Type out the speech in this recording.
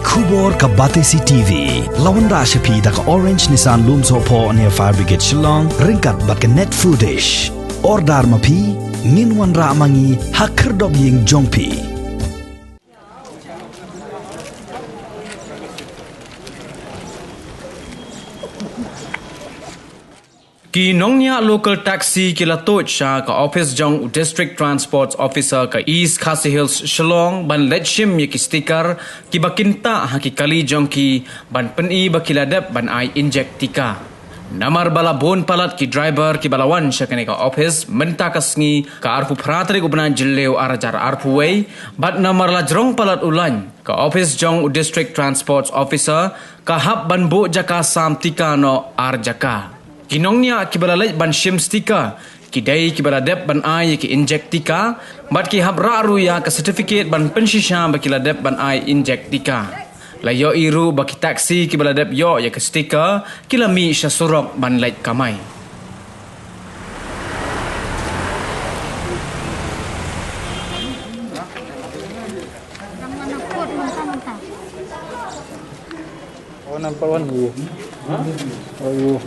Kubor ka Batesi TV. Lawan Rashapi da ka Orange Nissan Looms Hopo near Fire Brigade Shillong. Ringkat bat ka net foodish. Ordar mapi. Minwan ra mangi hakerdog ying jongpi. Ki Nongñiah local taxi kila Tuid ka Ophis jong district transport officer ka East Khasi Hills Shillong ban Leit Shim ki stiker ki bakinta haki kali jong ki ban peni bakiladep ban ai Injek Tika. Namar bala bon palat ki driver ki balawan kene ka Ophis menta kasngi ka arpu pratri ubnan jilleu arajar arpu way bat namar la jrong palat ulan ka Ophis jong district transport officer ka hab ban bo jaka sam Tika no arjaka. Ki Nongñiah ki bala Leit ban Shim Tika, ki dai ki bala dep ban ai ki Injek Tika, bat ki hab raru ya ka certificate ban pensisha ba ki la dep ban ai Injek Tika. La yo iru ba ki taxi ki bala dep yo ya ka stiker, ki la mi sya surok ban Leit kamai. Oh, nampak wan you. Oh, you.